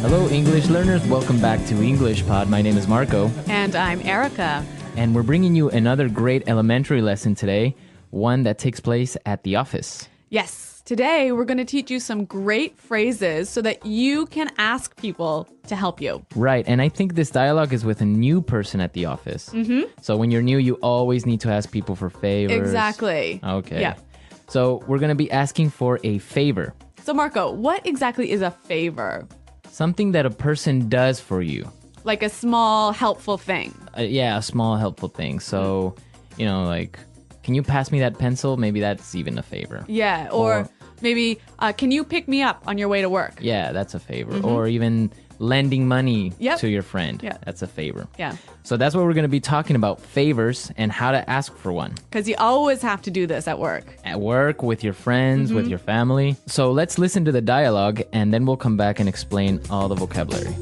Hello, English learners. Welcome back to English Pod. My name is Marco. And I'm Erica. And we're bringing you another great elementary lesson today, one that takes place at the office. Yes, today we're going to teach you some great phrases so that you can ask people to help you. Right, and I think this dialogue is with a new person at the office. Mm-hmm. So when you're new, you always need to ask people for favors. Exactly. Okay. Yeah. So we're going to be asking for a favor. So Marco, what exactly is a favor? Something that a person does for you. Like a small, helpful thing. Yeah, a small helpful thing. So, like, can you pass me that pencil? Maybe that's even a favor. Yeah, or maybe, can you pick me up on your way to work? Yeah, that's a favor. Mm-hmm. Or even lending money to your friend. Yeah. That's a favor. Yeah. So that's what we're going to be talking about, favors and how to ask for one. Because you always have to do this at work. At work, with your friends, with your family. So let's listen to the dialogue and then we'll come back and explain all the vocabulary.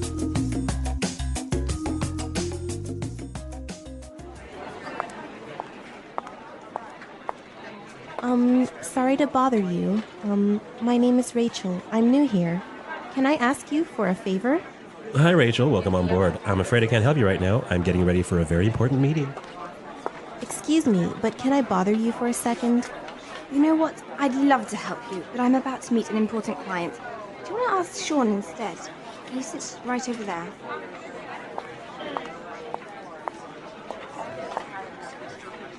Sorry to bother you. My name is Rachel. I'm new here. Can I ask you for a favor? Hi, Rachel. Welcome on board. I'm afraid I can't help you right now. I'm getting ready for a very important meeting. Excuse me, but can I bother you for a second? You know what? I'd love to help you, but I'm about to meet an important client. Do you want to ask Sean instead? He sits right over there.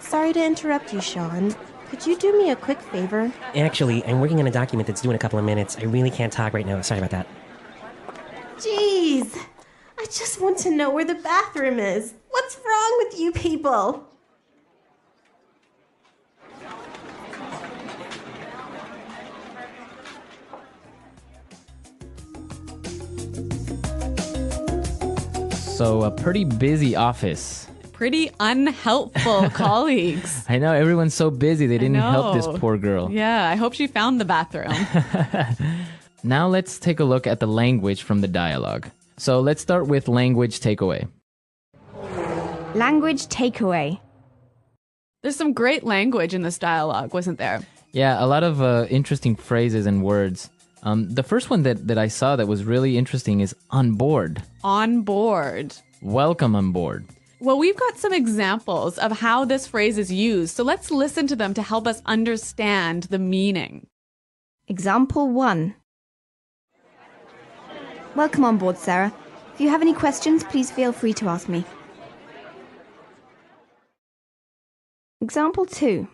Sorry to interrupt you, Sean. Could you do me a quick favor? Actually, I'm working on a document that's due in a couple of minutes. I really can't talk right now. Sorry about that. Jeez! I just want to know where the bathroom is. What's wrong with you people? So a pretty busy office. Pretty unhelpful colleagues. I know, everyone's so busy they didn't help this poor girl. Yeah, I hope she found the bathroom. Now let's take a look at the language from the dialogue. So let's start with language takeaway. Language takeaway. There's some great language in this dialogue, wasn't there? Yeah, a lot of interesting phrases and words. The first one that I saw that was really interesting is on board. On board. Welcome on board. Well, we've got some examples of how this phrase is used, so let's listen to them to help us understand the meaning. Example 1. Welcome on board, Sarah. If you have any questions, please feel free to ask me. Example 2.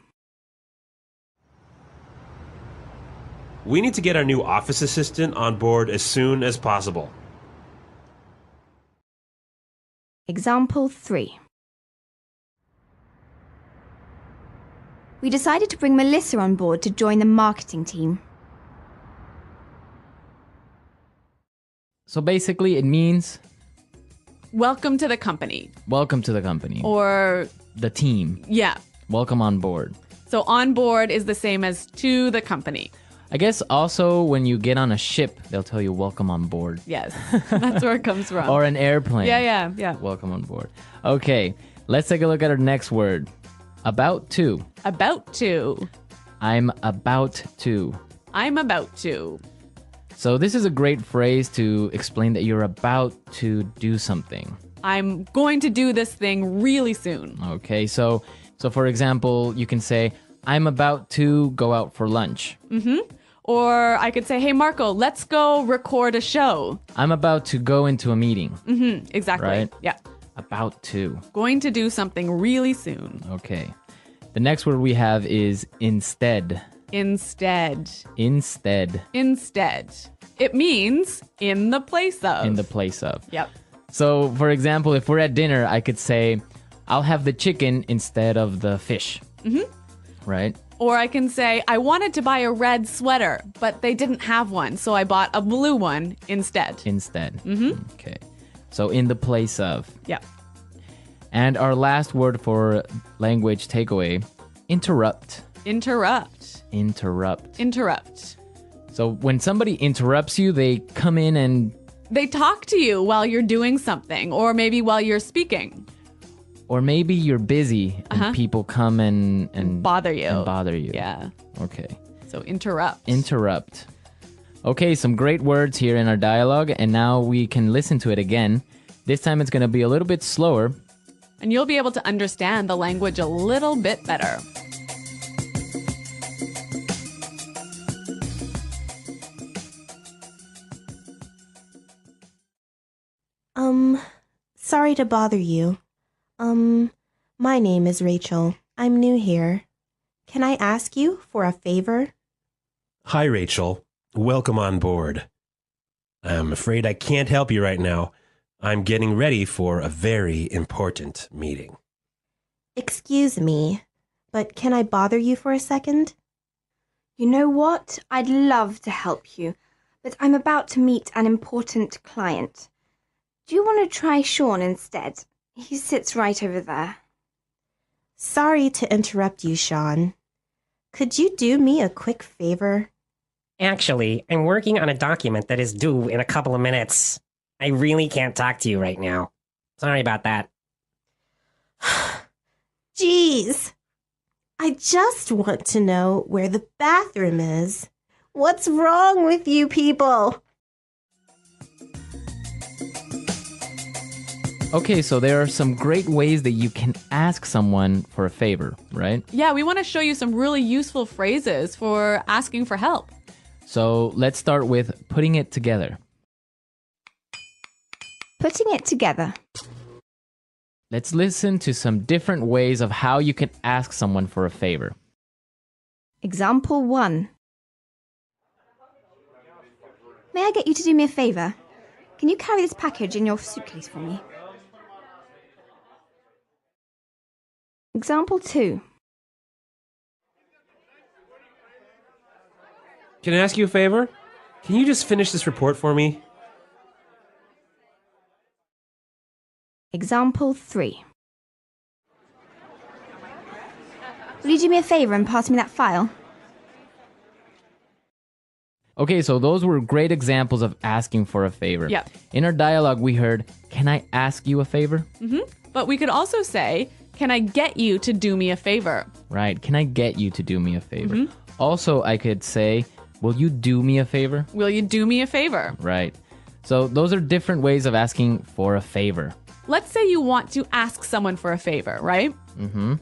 We need to get our new office assistant on board as soon as possible. Example 3. We decided to bring Melissa on board to join the marketing team. So basically it means Welcome to the company. welcome to the company. Or, the team. yeah. Welcome on board. So on board is the same as to the company. I guess also when you get on a ship, they'll tell you welcome on board. Yes, that's where it comes from. Or an airplane. Yeah. Welcome on board. Okay, let's take a look at our next word. About to. About to. I'm about to. I'm about to. So this is a great phrase to explain that you're about to do something. I'm going to do this thing really soon. Okay, so for example, you can say, I'm about to go out for lunch. Mm-hmm. Or I could say, hey, Marco, let's go record a show. I'm about to go into a meeting. Mm-hmm. Exactly. Right? Yeah. About to. Going to do something really soon. Okay. The next word we have is instead. Instead. Instead. Instead. It means in the place of. In the place of. Yep. So, for example, if we're at dinner, I could say, I'll have the chicken instead of the fish. Mm-hmm. Right? Or I can say, I wanted to buy a red sweater, but they didn't have one, so I bought a blue one instead. Instead. Mm-hmm. Okay. So in the place of. Yep. And our last word for language takeaway, interrupt. Interrupt. Interrupt. Interrupt. So when somebody interrupts you, they come in and... They talk to you while you're doing something, or maybe while you're speaking. Or maybe you're busy and people come and bother you. And bother you. Yeah. Okay. So interrupt. Interrupt. Okay, some great words here in our dialogue, and now we can listen to it again. This time it's going to be a little bit slower. And you'll be able to understand the language a little bit better. Sorry to bother you. My name is Rachel. I'm new here. Can I ask you for a favor? Hi, Rachel. Welcome on board. I'm afraid I can't help you right now. I'm getting ready for a very important meeting. Excuse me, but can I bother you for a second? You know what? I'd love to help you, but I'm about to meet an important client. Do you want to try Sean instead? He sits right over there. Sorry to interrupt you, Sean. Could you do me a quick favor? Actually, I'm working on a document that is due in a couple of minutes. I really can't talk to you right now. Sorry about that. Jeez. I just want to know where the bathroom is. What's wrong with you people? Okay, so there are some great ways that you can ask someone for a favor, right? Yeah, we want to show you some really useful phrases for asking for help. So let's start with putting it together. Putting it together. Let's listen to some different ways of how you can ask someone for a favor. Example 1. May I get you to do me a favor? Can you carry this package in your suitcase for me? Example 2. Can I ask you a favor? Can you just finish this report for me? Example 3. Will you do me a favor and pass me that file? Okay, so those were great examples of asking for a favor. Yep. In our dialogue, we heard, "Can I ask you a favor?" But we could also say, can I get you to do me a favor? Right. Can I get you to do me a favor? Also, I could say, "Will you do me a favor?" Will you do me a favor? Right. So those are different ways of asking for a favor. Let's say you want to ask someone for a favor, right? Mm-hmm.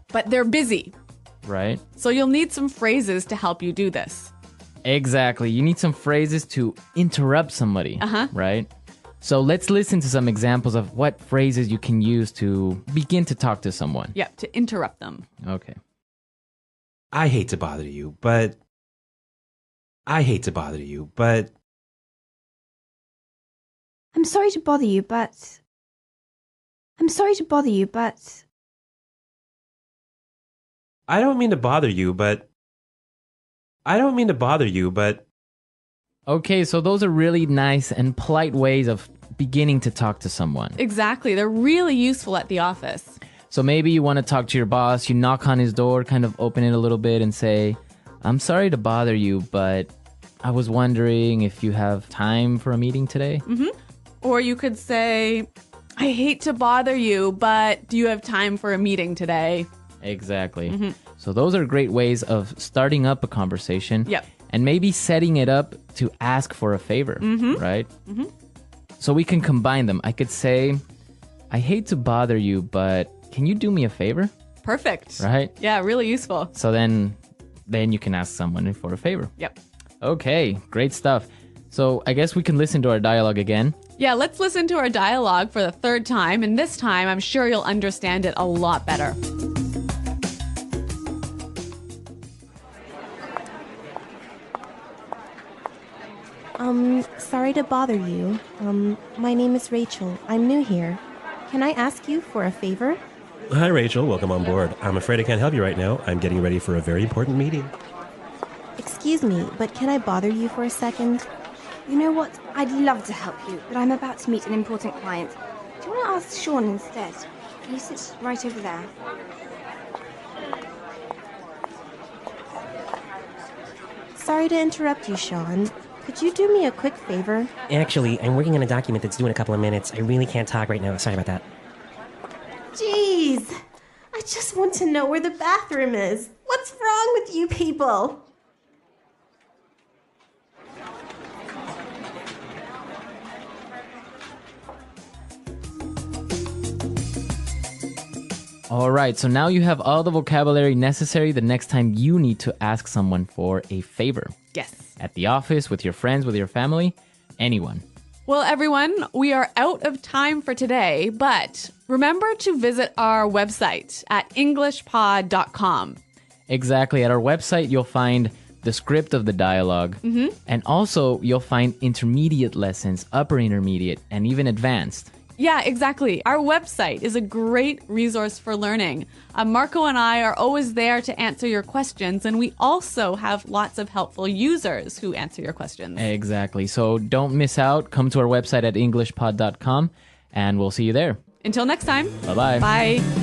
But they're busy. Right. So you'll need some phrases to help you do this. Exactly. You need some phrases to interrupt somebody. Right? So let's listen to some examples of what phrases you can use to begin to talk to someone. Yep, to interrupt them. Okay. I hate to bother you, but... I'm sorry to bother you, but... I don't mean to bother you, but... Okay, so those are really nice and polite ways of beginning to talk to someone. Exactly. They're really useful at the office. So maybe you want to talk to your boss, you knock on his door, kind of open it a little bit and say, "I'm sorry to bother you, but I was wondering if you have time for a meeting today?" Or you could say, "I hate to bother you, but do you have time for a meeting today?" Exactly. So those are great ways of starting up a conversation. Yep. And maybe setting it up to ask for a favor, right? So we can combine them. I could say, "I hate to bother you, but can you do me a favor?" Perfect. Right? Yeah, really useful. So then you can ask someone for a favor. Yep. Okay, great stuff. So I guess we can listen to our dialogue again. Yeah, let's listen to our dialogue for the third time. And this time, I'm sure you'll understand it a lot better. Sorry to bother you. My name is Rachel. I'm new here. Can I ask you for a favor? Hi, Rachel. Welcome on board. I'm afraid I can't help you right now. I'm getting ready for a very important meeting. Excuse me, but can I bother you for a second? You know what? I'd love to help you, but I'm about to meet an important client. Do you want to ask Sean instead? He sits right over there. Sorry to interrupt you, Sean. Could you do me a quick favor? Actually, I'm working on a document that's due in a couple of minutes. I really can't talk right now. Sorry about that. Jeez. I just want to know where the bathroom is. What's wrong with you people? All right, so now you have all the vocabulary necessary the next time you need to ask someone for a favor. Yes. At the office, with your friends, with your family, anyone. Well, everyone, we are out of time for today, but remember to visit our website at EnglishPod.com. Exactly. At our website, you'll find the script of the dialogue. And also, you'll find intermediate lessons, upper intermediate, and even advanced. Yeah, exactly. Our website is a great resource for learning. Marco and I are always there to answer your questions, and we also have lots of helpful users who answer your questions. Exactly. So don't miss out. Come to our website at EnglishPod.com, and we'll see you there. Until next time. Bye-bye. Bye.